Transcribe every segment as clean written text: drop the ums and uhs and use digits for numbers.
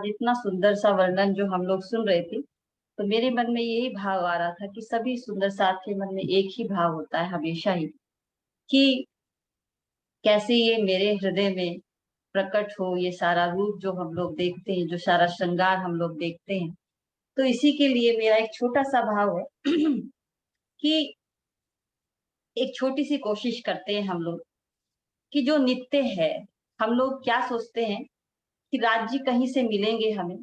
इतना सुंदर सा वर्णन जो हम लोग सुन रहे थे, तो मेरे मन में यही भाव आ रहा था कि सभी सुंदर साथ के मन में एक ही भाव होता है हमेशा ही, कि कैसे ये मेरे हृदय में प्रकट हो ये सारा रूप जो हम लोग देखते हैं, जो सारा श्रृंगार हम लोग देखते हैं। तो इसी के लिए मेरा एक छोटा सा भाव है कि एक छोटी सी कोशिश करते हैं हम लोग कि जो नित्य है, हम लोग क्या सोचते हैं कि राज्य कहीं से मिलेंगे हमें।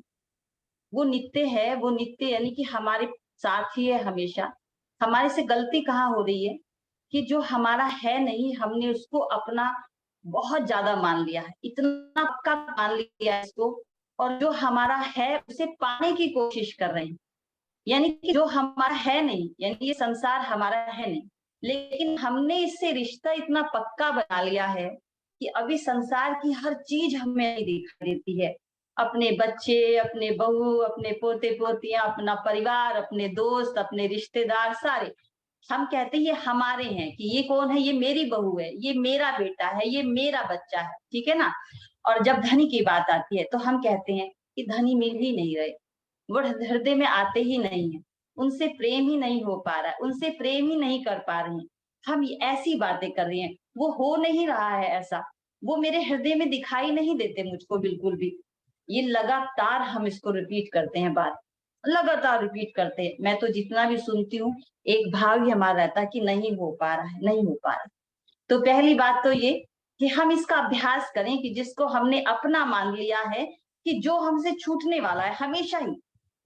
वो नित्य है, वो नित्य यानी कि हमारे साथ ही है हमेशा। हमारे से गलती कहाँ हो रही है कि जो हमारा है नहीं, हमने उसको अपना बहुत ज्यादा मान लिया है, इतना पक्का मान लिया है इसको। और जो हमारा है उसे पाने की कोशिश कर रहे हैं। यानी कि जो हमारा है नहीं, यानी ये संसार हमारा है नहीं, लेकिन हमने इससे रिश्ता इतना पक्का बना लिया है कि अभी संसार की हर चीज हमें नहीं दिखाई देती है। अपने बच्चे, अपने बहू, अपने पोते पोतियां, अपना परिवार, अपने दोस्त, अपने रिश्तेदार सारे हम कहते हैं ये हमारे हैं, कि ये कौन है, ये मेरी बहू है, ये मेरा बेटा है, ये मेरा बच्चा है, ठीक है ना। और जब धनी की बात आती है तो हम कहते हैं कि धनी मिल ही नहीं रहे, वो हृदय में आते ही नहीं है, उनसे प्रेम ही नहीं हो पा रहा है, उनसे प्रेम ही नहीं कर पा रहे हैं। हम ऐसी बातें कर रहे हैं, वो हो नहीं रहा है ऐसा, वो मेरे हृदय में दिखाई नहीं देते मुझको बिल्कुल भी। ये लगातार हम इसको रिपीट करते हैं, बात लगातार रिपीट करते हैं। मैं तो जितना भी सुनती हूँ, एक भाव ही हमारा रहता है कि नहीं हो पा रहा है, नहीं हो पा रहा है। तो पहली बात तो ये कि हम इसका अभ्यास करें कि जिसको हमने अपना मान लिया है, कि जो हमसे छूटने वाला है हमेशा ही,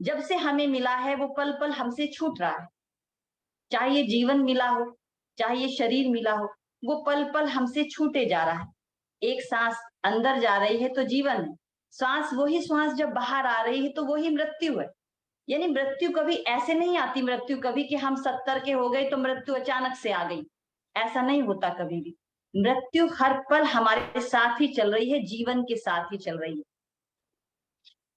जब से हमें मिला है वो पल पल हमसे छूट रहा है। चाहे ये जीवन मिला हो, चाहे ये शरीर मिला हो, वो पल पल हमसे छूटे जा रहा है। एक सांस अंदर जा रही है तो जीवन है, सांस वही सांस जब बाहर आ रही है तो वही मृत्यु है। यानी मृत्यु कभी ऐसे नहीं आती, मृत्यु कभी कि हम 70 के हो गए तो मृत्यु अचानक से आ गई, ऐसा नहीं होता कभी भी। मृत्यु हर पल हमारे साथ ही चल रही है, जीवन के साथ ही चल रही है।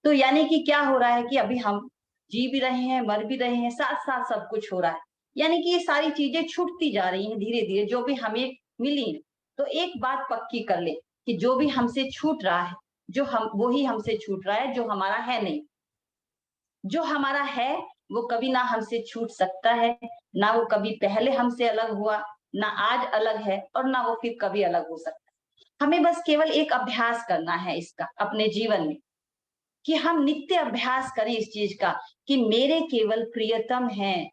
तो यानी कि क्या हो रहा है कि अभी हम जी भी रहे हैं, मर भी रहे हैं, साथ साथ सब कुछ हो रहा है। यानी कि ये सारी चीजें छूटती जा रही हैं धीरे धीरे, जो भी हमें मिली है। तो एक बात पक्की कर ले कि जो भी हमसे छूट रहा है, जो हम वो ही हमसे छूट रहा है, जो हमारा है नहीं। जो हमारा है वो कभी ना हमसे छूट सकता है, ना वो कभी पहले हमसे अलग हुआ, ना आज अलग है, और ना वो फिर कभी अलग हो सकता है। हमें बस केवल एक अभ्यास करना है इसका अपने जीवन में, कि हम नित्य अभ्यास करें इस चीज का, कि मेरे केवल प्रियतम हैं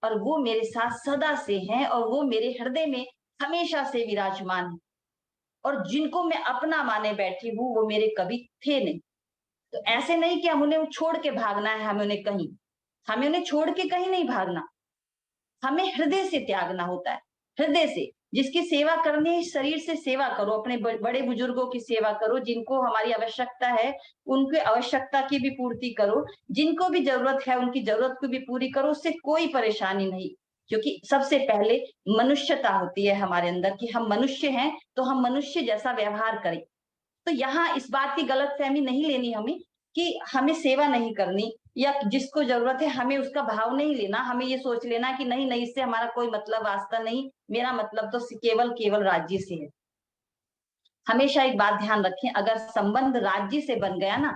और वो मेरे साथ सदा से हैं, और वो मेरे हृदय में हमेशा से विराजमान है। और जिनको मैं अपना माने बैठी हूँ वो मेरे कभी थे नहीं। तो ऐसे नहीं कि हम उन्हें छोड़ के भागना है, हमें उन्हें कहीं, हमें उन्हें छोड़ के कहीं नहीं भागना, हमें हृदय से त्यागना होता है। हृदय से जिसकी सेवा करनी है, शरीर से सेवा करो, अपने बड़े बुजुर्गों की सेवा करो, जिनको हमारी आवश्यकता है उनके आवश्यकता की भी पूर्ति करो, जिनको भी जरूरत है उनकी जरूरत को भी पूरी करो, उससे कोई परेशानी नहीं। क्योंकि सबसे पहले मनुष्यता होती है हमारे अंदर, कि हम मनुष्य हैं तो हम मनुष्य जैसा व्यवहार करें। तो यहाँ इस बात की गलतफहमी नहीं लेनी हमें कि हमें सेवा नहीं करनी, या जिसको जरूरत है हमें उसका भाव नहीं लेना। हमें ये सोच लेना कि नहीं नहीं, इससे हमारा कोई मतलब वास्ता नहीं, मेरा मतलब तो केवल केवल राज्य से है। हमेशा एक बात ध्यान रखें, अगर संबंध राज्य से बन गया ना,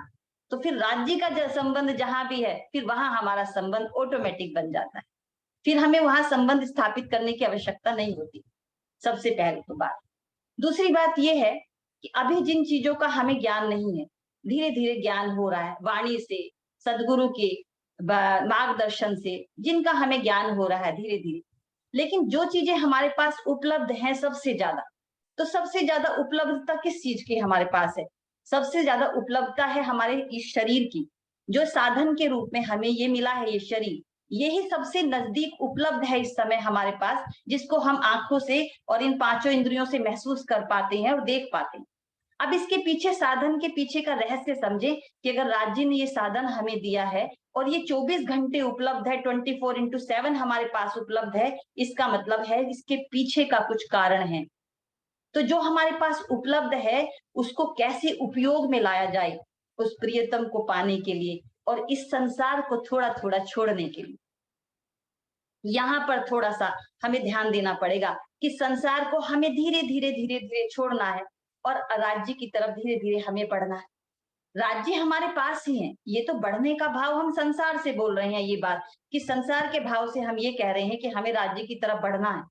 तो फिर राज्य का संबंध जहां भी है, फिर वहां हमारा संबंध ऑटोमेटिक बन जाता है। फिर हमें वहां संबंध स्थापित करने की आवश्यकता नहीं होती। सबसे पहले तो बात। दूसरी बात यह है कि अभी जिन चीजों का हमें ज्ञान नहीं है, धीरे धीरे ज्ञान हो रहा है वाणी से, सदगुरु के मार्गदर्शन से, जिनका हमें ज्ञान हो रहा है धीरे धीरे। लेकिन जो चीजें हमारे पास उपलब्ध हैं सबसे ज्यादा, तो सबसे ज्यादा उपलब्धता किस चीज की हमारे पास है? सबसे ज्यादा उपलब्धता है हमारे इस शरीर की। जो साधन के रूप में हमें ये मिला है, ये शरीर, यही सबसे नजदीक उपलब्ध है इस समय हमारे पास, जिसको हम आंखों से और इन पांचों इंद्रियों से महसूस कर पाते हैं और देख पाते हैं। अब इसके पीछे, साधन के पीछे का रहस्य समझे, कि अगर राज्य ने ये साधन हमें दिया है और ये 24 घंटे उपलब्ध है, 24x7 हमारे पास उपलब्ध है, इसका मतलब है इसके पीछे का कुछ कारण है। तो जो हमारे पास उपलब्ध है उसको कैसे उपयोग में लाया जाए, उस प्रियतम को पाने के लिए और इस संसार को थोड़ा थोड़ा छोड़ने के लिए। यहाँ पर थोड़ा सा हमें ध्यान देना पड़ेगा कि संसार को हमें धीरे धीरे धीरे धीरे छोड़ना है, और राज्य की तरफ धीरे धीरे हमें बढ़ना है। राज्य हमारे पास ही है। ये तो बढ़ने का भाव हम संसार से बोल रहे हैं ये बात, कि संसार के भाव से हम ये कह रहे हैं कि हमें राज्य की तरफ बढ़ना है।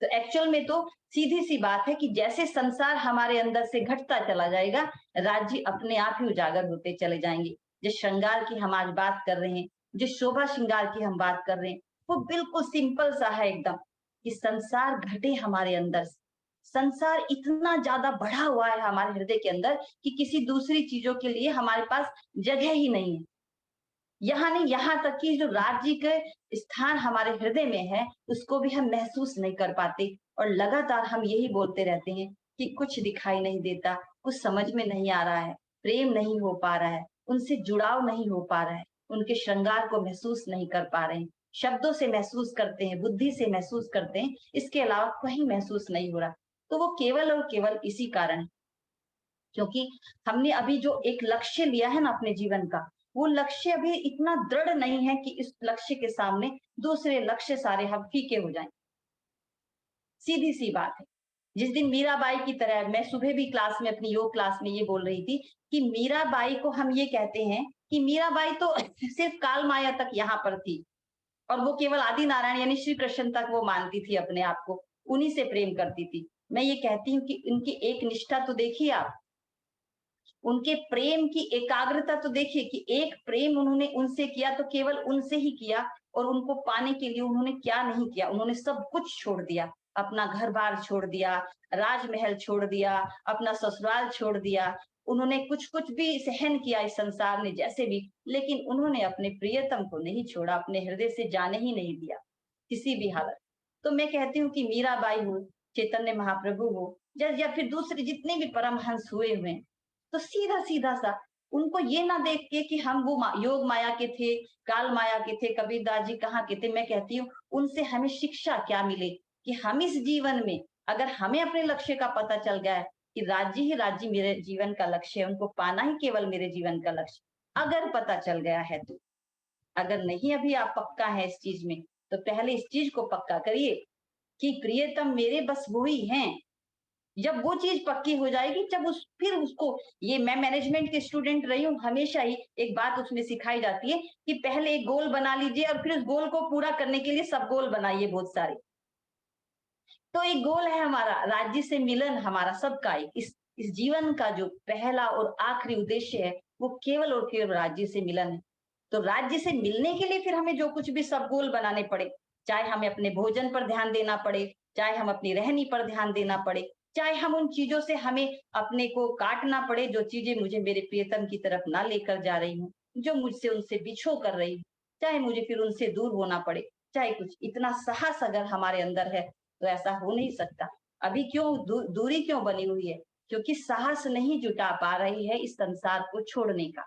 तो एक्चुअल में तो सीधी-सी बात है कि जैसे संसार हमारे अंदर से घटता चला जाएगा, राज्य अपने आप ही उजागर होते चले जाएँगे। जिस श्रृंगार की हम आज बात कर रहे हैं, जिस शोभा श्रृंगार की हम बात कर रहे हैं, वो बिल्कुल सिंपल सा है एकदम, कि संसार घटे हमारे अंदर से। संसार इतना ज़्यादा बढ़ा हुआ है हमारे हृदय के अंदर कि किसी दूसरी चीज़ों के लिए हमारे पास जगह ही नहीं है। यहाँ नहीं, यहाँ तक कि जो राज्य के स्थान हमारे हृदय में है, उसको भी हम महसूस नहीं कर पाते और लगातार हम यही बोलते रहते हैं कि कुछ दिखाई नहीं देता, कुछ समझ में नहीं आ रहा है, प्रेम नहीं हो पा रहा है, उनसे जुड़ाव नहीं हो पा रहा है, उनके श्रृंगार को महसूस नहीं कर पा रहे हैं। शब्दों से महसूस करते हैं, बुद्धि से महसूस करते हैं, इसके अलावा कहीं महसूस नहीं हो रहा। तो वो केवल और केवल इसी कारण, क्योंकि हमने अभी जो एक लक्ष्य लिया है ना अपने जीवन का, वो लक्ष्य अभी इतना दृढ़ नहीं है कि इस लक्ष्य के सामने दूसरे लक्ष्य सारे हम फीके हो जाएँ। सीधी-सी बात है। जिस दिन मीराबाई की तरह मैं सुबह भी क्लास में अपनी योग क्लास में ये बोल रही थी कि मीराबाई को हम ये कहते हैं कि मीराबाई तो सिर्फ़ काल माया तक यहाँ पर थी और वो केवल आदि नारायण यानी श्री कृष्ण तक वो मानती थी अपने आप को, उन्हीं से प्रेम करती थी। मैं ये कहती हूँ कि उनकी एक निष्ठा तो देखिए आप, उनके प्रेम की एकाग्रता तो देखिए कि एक प्रेम उन्होंने उनसे किया तो केवल उनसे ही किया और उनको पाने के लिए उन्होंने क्या नहीं किया, उन्होंने सब कुछ छोड़ दिया। अपना घर-बार छोड़ दिया, राजमहल छोड़ दिया, अपना ससुराल छोड़ दिया। उन्होंने कुछ-कुछ भी सहन किया इस संसार ने जैसे भी, लेकिन उन्होंने अपने प्रियतम को नहीं छोड़ा, अपने हृदय से जाने ही नहीं दिया, किसी भी हालत। तो मैं कहती हूँ कि मीराबाई हो, चैतन्य महाप्रभु हो या फिर दूसरे जितने भी परमहंस हुए हैं, तो सीधा-सीधा सा उनको ये ना देख के कि हम वो योग माया के थे, काल माया के थे, कबीरदास जी कहाँ के थे। मैं कहती हूँ उनसे हमें शिक्षा क्या मिले कि हम इस जीवन में अगर हमें अपने लक्ष्य का पता चल गया है कि राज्य ही राज्य मेरे जीवन का लक्ष्य है, उनको पाना ही केवल मेरे जीवन का लक्ष्य, अगर पता चल गया है तो। अगर नहीं अभी आप पक्का है इस चीज़ में, तो पहले इस चीज़ को पक्का करिए कि प्रियतम मेरे बस वो ही हैं। जब वो चीज़ पक्की हो जाएगी, जब उस फिर उसको, ये मैं मैनेजमेंट की स्टूडेंट रही हूँ, हमेशा ही एक बात उसमें सिखाई जाती है कि पहले एक गोल बना लीजिए और फिर उस गोल को पूरा करने के लिए सब गोल बनाइए बहुत सारे। तो एक गोल है हमारा, राज्य से मिलन हमारा सबका एक, इस जीवन का जो पहला और आखिरी उद्देश्य है, वो केवल और केवल राज्य से मिलन है। तो राज्य से मिलने के लिए फिर हमें जो कुछ भी सब गोल बनाने पड़े, चाहे हमें अपने भोजन पर ध्यान देना पड़े, चाहे हम अपनी रहनी पर ध्यान देना पड़े, चाहे हम उन चीज़ों से हमें अपने को काटना पड़े, जो चीज़ें मुझे मेरे प्रियतम की तरफ ना लेकर जा रही हूँ, जो मुझसे उनसे बिछो कर रही हूँ, चाहे मुझे फिर उनसे दूर होना पड़े, चाहे कुछ, इतना साहस अगर हमारे अंदर है, तो ऐसा हो नहीं सकता। अभी क्यों दूरी क्यों बनी हुई है? क्योंकि साहस नहीं जुटा पा रही है इस संसार को छोड़ने का।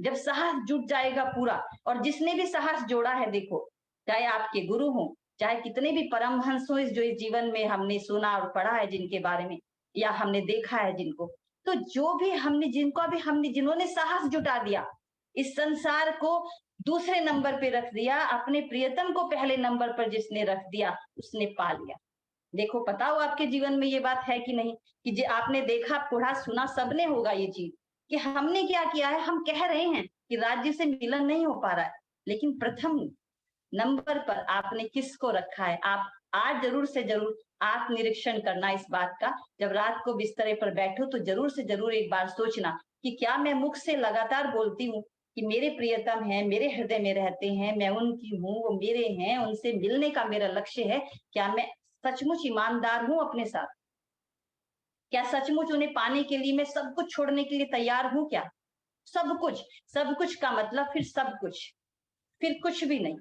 जब साहस जुट जाएगा पूरा, और जिसने भी साहस जोड़ा है देखो, चाहे आपके गुरु हों, चाहे कितने भी परमहंस हों, इस जो इस जीवन में हमने सुना और पढ़ा है जिनके बारे में, या हमने देखा है जिनको, तो जो भी हमने जिनको भी हमने जिन्होंने साहस जुटा दिया, इस संसार को दूसरे नंबर पे रख दिया, अपने प्रियतम को पहले नंबर पर जिसने रख दिया, उसने पा लिया। देखो पता हो आपके जीवन में ये बात है कि नहीं, कि जे आपने देखा, पढ़ा, सुना सबने होगा ये चीज़, कि हमने क्या किया है, हम कह रहे हैं कि राज्य से मिलन नहीं हो पा रहा है, लेकिन प्रथम नंबर पर आपने किसको रखा है? आप आज ज़रूर से ज़रूर आत्म-निरीक्षण करना इस बात का, जब रात को बिस्तरे पर बैठो तो ज़रूर से ज़रूर एक बार सोचना कि क्या मैं मुख से लगातार बोलती हूँ कि मेरे प्रियतम हैं, मेरे हृदय में रहते हैं, मैं उनकी हूँ, वो मेरे हैं, उनसे मिलने का मेरा लक्ष्य है। क्या मैं सचमुच ईमानदार हूँ अपने साथ? क्या सचमुच उन्हें पाने के लिए मैं सब कुछ छोड़ने के लिए तैयार हूँ क्या? सब कुछ का मतलब फिर सब कुछ, फिर कुछ भी नहीं।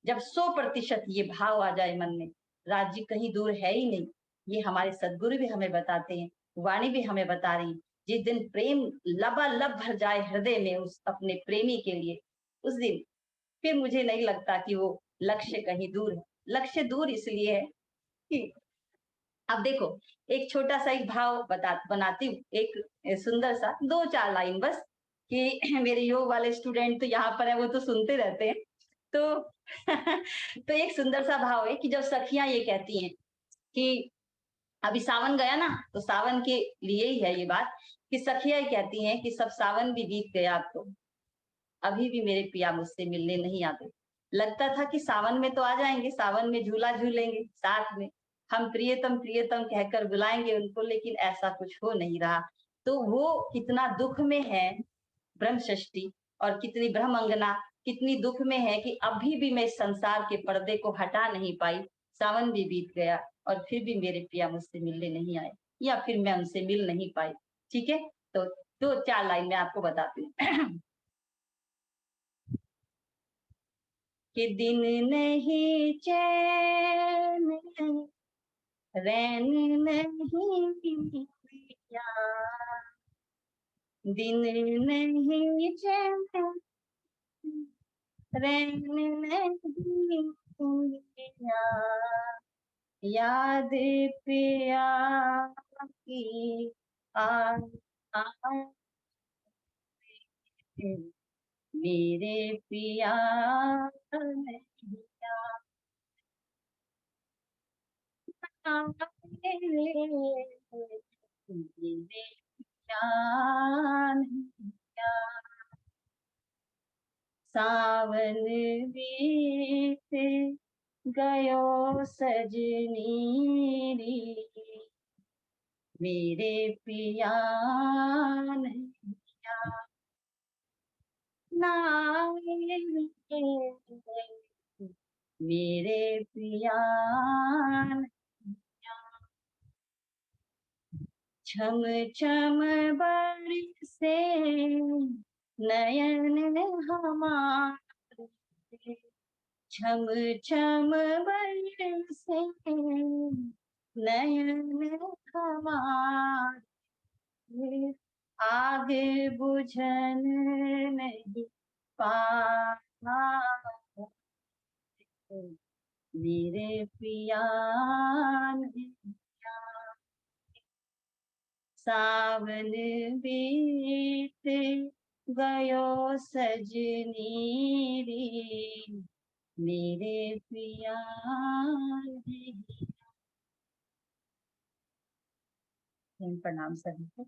जब 100% ये भाव आ जाए मन में, राज्य कहीं दूर है ही नहीं। ये हमारे सद्गुरु भी हमें बताते हैं, वाणी भी हमें बता रही है। जिस दिन प्रेम लबालब भर जाए हृदय में उस अपने प्रेमी के लिए, उस दिन फिर मुझे नहीं लगता कि वो लक्ष्य कहीं दूर है। लक्ष्य दूर इसलिए है कि अब देखो, एक छोटा-सा एक भाव बनाती हूँ, एक सुंदर सा 2-4 लाइन बस, कि मेरे योग वाले स्टूडेंट तो यहाँ पर हैं, वो तो सुनते रहते हैं। तो तो एक सुंदर सा भाव है कि जब सखियाँ ये कहती हैं कि अभी सावन गया ना, तो सावन के लिए ही है ये बात, कि सखियाँ कहती हैं कि सब सावन भी बीत गया अब तो, अभी भी मेरे पिया मुझसे मिलने नहीं आते। लगता था कि सावन में तो आ जाएँगे, सावन में झूला झूलेंगे साथ में, हम प्रियतम प्रियतम कहकर बुलाएँगे उनको, लेकिन ऐसा कुछ हो नहीं रहा। तो वो कितना दुःख में है ब्रह्म षष्ठी, और कितनी ब्रह्मंगना कितनी दुःख में है कि अभी भी मैं इस संसार के पर्दे को हटा नहीं पाई। सावन भी बीत गया और फिर भी मेरे पिया मुझसे मिलने नहीं आए, या फिर मैं उनसे मिल नहीं पाई। ठीक है? तो 2-4 लाइन मैं आपको बताती हूँ। कि दिन नहीं चैन नहीं, रैन नहीं पिया, दिन नहीं चैन रैन नहीं पिया, याद पिया की आ, आ मेरे पिया नहीं आए, मेरे जान क्या, सावन बीत गयो सजनी री, मेरे पिया नहीं आए, मेरे पिया नहीं। छम छम बरसे नयन हमारे, छम छम बरसे नयन हमारे, आग बुझन नहीं पाए, मेरे पिया ने सावन बीत गयो सजनी रे, मेरे पिया ने। प्रणाम सभी को।